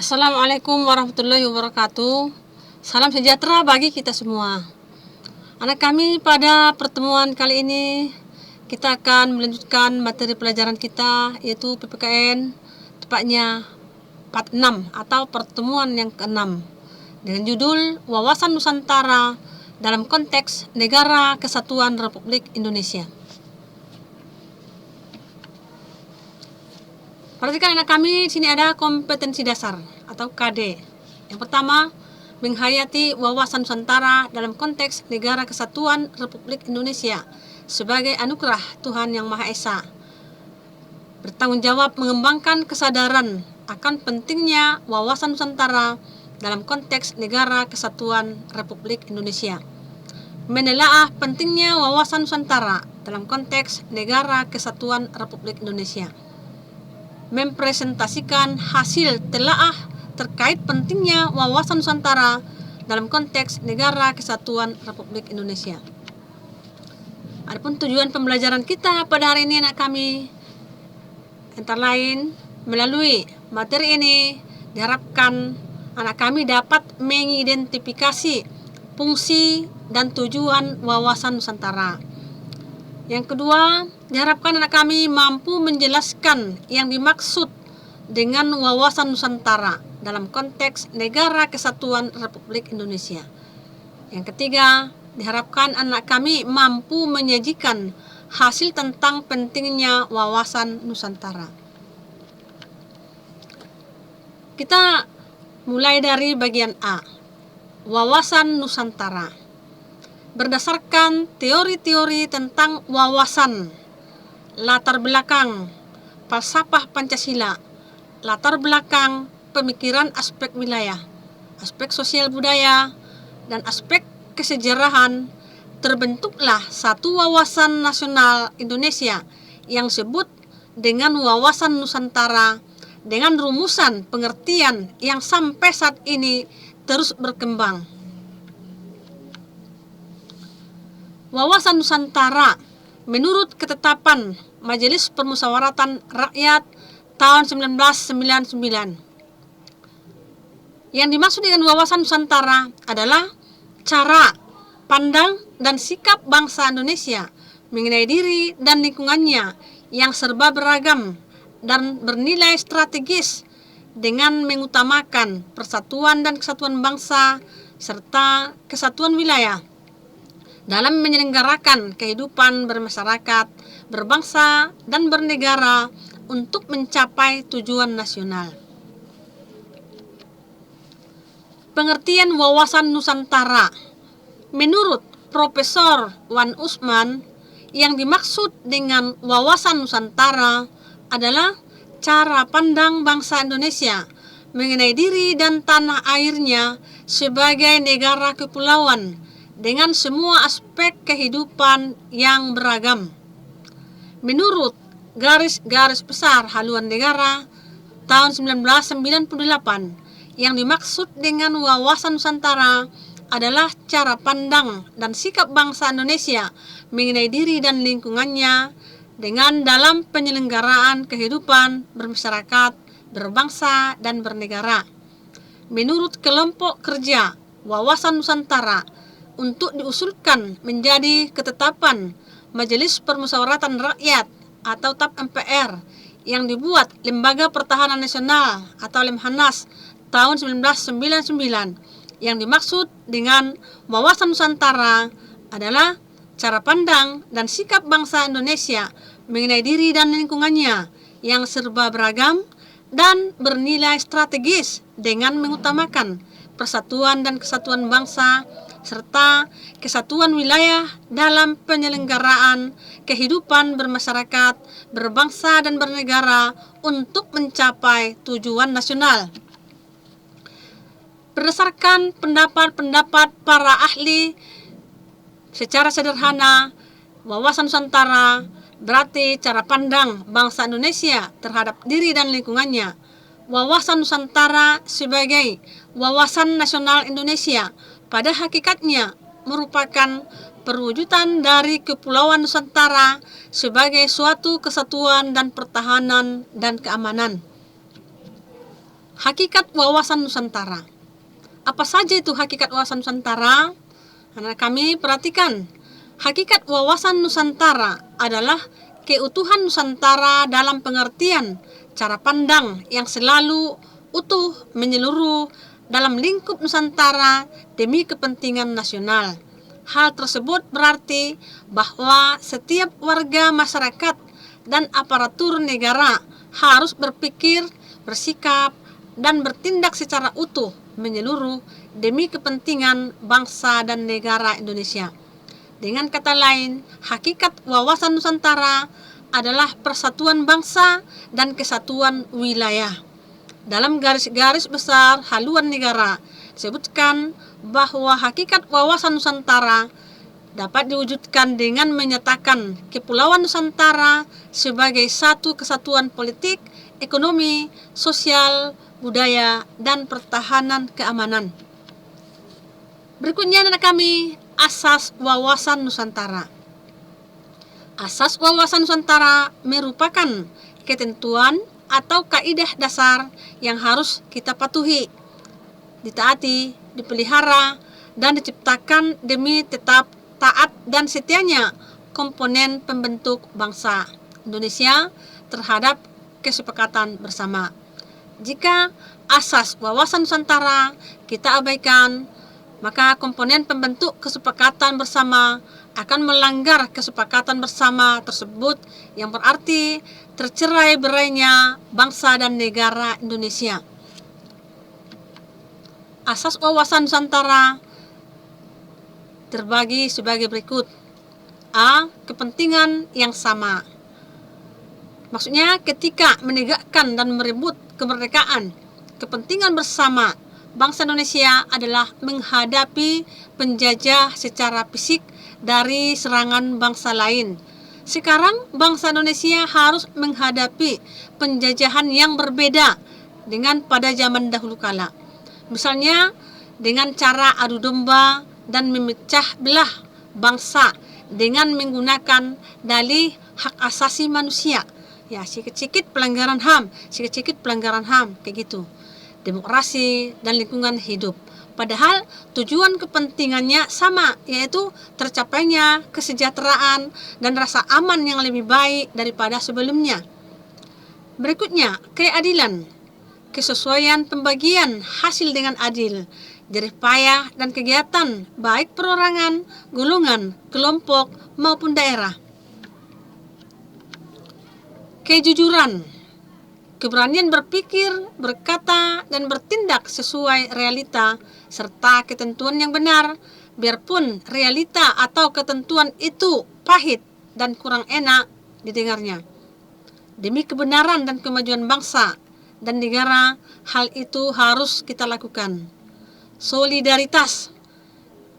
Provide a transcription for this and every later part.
Assalamualaikum warahmatullahi wabarakatuh. Salam sejahtera bagi kita semua. Anak kami, pada pertemuan kali ini kita akan melanjutkan materi pelajaran kita, yaitu PPKN, tepatnya part 6 atau pertemuan yang ke-6, dengan judul Wawasan Nusantara dalam konteks Negara Kesatuan Republik Indonesia. Perhatikan anak kami, di sini ada kompetensi dasar atau KD. Yang pertama, menghayati wawasan Nusantara dalam konteks Negara Kesatuan Republik Indonesia sebagai anugerah Tuhan Yang Maha Esa. Bertanggung jawab mengembangkan kesadaran akan pentingnya wawasan Nusantara dalam konteks Negara Kesatuan Republik Indonesia. Menelaah pentingnya wawasan Nusantara dalam konteks Negara Kesatuan Republik Indonesia. Mempresentasikan hasil telaah terkait pentingnya wawasan Nusantara dalam konteks Negara Kesatuan Republik Indonesia. Adapun tujuan pembelajaran kita pada hari ini anak kami, antara lain melalui materi ini diharapkan anak kami dapat mengidentifikasi fungsi dan tujuan wawasan Nusantara. Yang kedua, diharapkan anak kami mampu menjelaskan yang dimaksud dengan wawasan Nusantara dalam konteks Negara Kesatuan Republik Indonesia. Yang ketiga, diharapkan anak kami mampu menyajikan hasil tentang pentingnya wawasan Nusantara. Kita mulai dari bagian A, wawasan Nusantara. Berdasarkan teori-teori tentang wawasan, latar belakang falsafah Pancasila, latar belakang pemikiran aspek wilayah, aspek sosial budaya, dan aspek kesejarahan, terbentuklah satu wawasan nasional Indonesia yang disebut dengan wawasan Nusantara dengan rumusan pengertian yang sampai saat ini terus berkembang. Wawasan Nusantara menurut ketetapan Majelis Permusyawaratan Rakyat tahun 1999. Yang dimaksud dengan wawasan Nusantara adalah cara pandang dan sikap bangsa Indonesia mengenai diri dan lingkungannya yang serba beragam dan bernilai strategis dengan mengutamakan persatuan dan kesatuan bangsa serta kesatuan wilayah dalam menyelenggarakan kehidupan bermasyarakat, berbangsa, dan bernegara untuk mencapai tujuan nasional. Pengertian wawasan Nusantara menurut Profesor Wan Usman, yang dimaksud dengan wawasan Nusantara adalah cara pandang bangsa Indonesia mengenai diri dan tanah airnya sebagai negara kepulauan dengan semua aspek kehidupan yang beragam. Menurut garis-garis besar haluan negara tahun 1998, yang dimaksud dengan wawasan Nusantara adalah cara pandang dan sikap bangsa Indonesia mengenai diri dan lingkungannya dengan dalam penyelenggaraan kehidupan bermasyarakat, berbangsa, dan bernegara. Menurut kelompok kerja wawasan Nusantara untuk diusulkan menjadi ketetapan Majelis Permusyawaratan Rakyat atau TAP MPR yang dibuat Lembaga Pertahanan Nasional atau Lemhanas tahun 1999. Yang dimaksud dengan wawasan Nusantara adalah cara pandang dan sikap bangsa Indonesia mengenai diri dan lingkungannya yang serba beragam dan bernilai strategis dengan mengutamakan persatuan dan kesatuan bangsa serta kesatuan wilayah dalam penyelenggaraan kehidupan bermasyarakat, berbangsa, dan bernegara untuk mencapai tujuan nasional. Berdasarkan pendapat-pendapat para ahli, secara sederhana, wawasan Nusantara berarti cara pandang bangsa Indonesia terhadap diri dan lingkungannya. Wawasan Nusantara sebagai wawasan nasional Indonesia pada hakikatnya merupakan perwujudan dari Kepulauan Nusantara sebagai suatu kesatuan dan pertahanan dan keamanan. Hakikat wawasan Nusantara. Apa saja itu hakikat wawasan Nusantara? Anak kami perhatikan. Hakikat wawasan Nusantara adalah keutuhan Nusantara dalam pengertian cara pandang yang selalu utuh menyeluruh dalam lingkup Nusantara demi kepentingan nasional. Hal tersebut berarti bahwa setiap warga masyarakat dan aparatur negara harus berpikir, bersikap, dan bertindak secara utuh menyeluruh demi kepentingan bangsa dan negara Indonesia. Dengan kata lain, hakikat wawasan Nusantara adalah persatuan bangsa dan kesatuan wilayah. Dalam garis-garis besar haluan negara disebutkan bahwa hakikat wawasan Nusantara dapat diwujudkan dengan menyatakan Kepulauan Nusantara sebagai satu kesatuan politik, ekonomi, sosial, budaya, dan pertahanan keamanan. Berikutnya anak kami, asas wawasan Nusantara. Asas wawasan Nusantara merupakan ketentuan atau kaidah dasar yang harus kita patuhi, ditaati, dipelihara, dan diciptakan demi tetap taat dan setianya komponen pembentuk bangsa Indonesia terhadap kesepakatan bersama. Jika asas wawasan Nusantara kita abaikan, maka komponen pembentuk kesepakatan bersama akan melanggar kesepakatan bersama tersebut, yang berarti tercerai-berainya bangsa dan negara Indonesia. Asas wawasan Nusantara terbagi sebagai berikut. A. Kepentingan yang sama. Maksudnya ketika menegakkan dan merebut kemerdekaan, kepentingan bersama bangsa Indonesia adalah menghadapi penjajah secara fisik dari serangan bangsa lain. Sekarang bangsa Indonesia harus menghadapi penjajahan yang berbeda dengan pada zaman dahulu kala. Misalnya dengan cara adu domba dan memecah belah bangsa dengan menggunakan dalih hak asasi manusia. Ya, sikit-sikit pelanggaran HAM, kayak gitu. Demokrasi dan lingkungan hidup. Padahal tujuan kepentingannya sama, yaitu tercapainya kesejahteraan dan rasa aman yang lebih baik daripada sebelumnya. Berikutnya, keadilan. Kesesuaian pembagian hasil dengan adil, jerih payah dan kegiatan baik perorangan, golongan, kelompok maupun daerah. Kejujuran, keberanian berpikir, berkata, dan bertindak sesuai realita serta ketentuan yang benar, biarpun realita atau ketentuan itu pahit dan kurang enak didengarnya. Demi kebenaran dan kemajuan bangsa dan negara, hal itu harus kita lakukan. Solidaritas,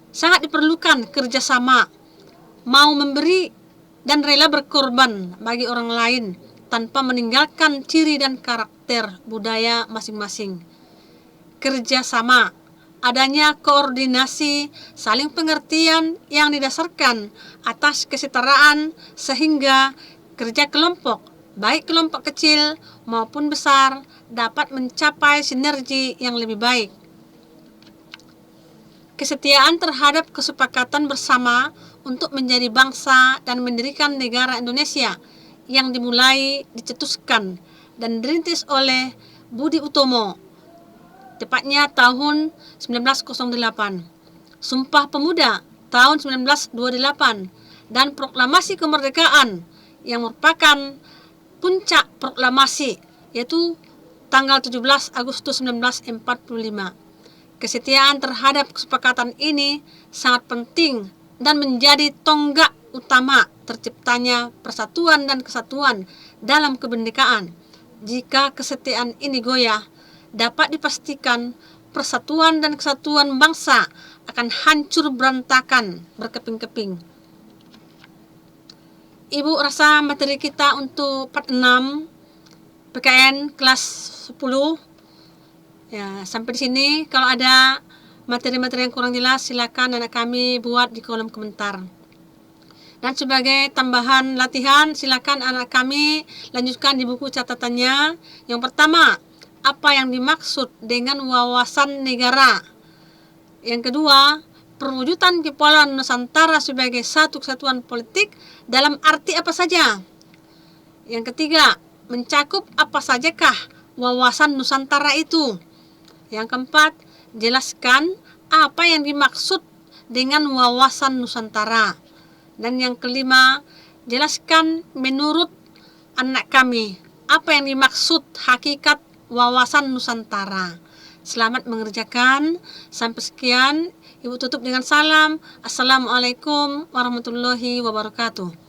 sangat diperlukan kerjasama, mau memberi dan rela berkorban bagi orang lain tanpa meninggalkan ciri dan karakter budaya masing-masing. Kerjasama, adanya koordinasi, saling pengertian yang didasarkan atas kesetaraan sehingga kerja kelompok, baik kelompok kecil maupun besar, dapat mencapai sinergi yang lebih baik. Kesetiaan terhadap kesepakatan bersama untuk menjadi bangsa dan mendirikan negara Indonesia yang dimulai, dicetuskan, dan dirintis oleh Budi Utomo, tepatnya tahun 1908, Sumpah Pemuda tahun 1928, dan Proklamasi Kemerdekaan yang merupakan puncak proklamasi, yaitu tanggal 17 Agustus 1945. Kesetiaan terhadap kesepakatan ini sangat penting dan menjadi tonggak utama terciptanya persatuan dan kesatuan dalam kebinekaan. Jika kesetiaan ini goyah, dapat dipastikan persatuan dan kesatuan bangsa akan hancur berantakan, berkeping-keping. Ibu rasa materi kita untuk part 6 PKN kelas 10 ya sampai di sini. Kalau ada materi-materi yang kurang jelas, silakan anak kami buat di kolom komentar. Dan sebagai tambahan latihan, silakan anak kami lanjutkan di buku catatannya. Yang pertama, apa yang dimaksud dengan wawasan negara. Yang kedua, perwujudan Kepulauan Nusantara sebagai satu kesatuan politik dalam arti apa saja. Yang ketiga, mencakup apa sajakah wawasan Nusantara itu. Yang keempat, jelaskan apa yang dimaksud dengan wawasan Nusantara. Dan yang kelima, jelaskan menurut anak kami apa yang dimaksud hakikat wawasan Nusantara. Selamat mengerjakan. Sampai sekian. Ibu tutup dengan salam. Assalamualaikum warahmatullahi wabarakatuh.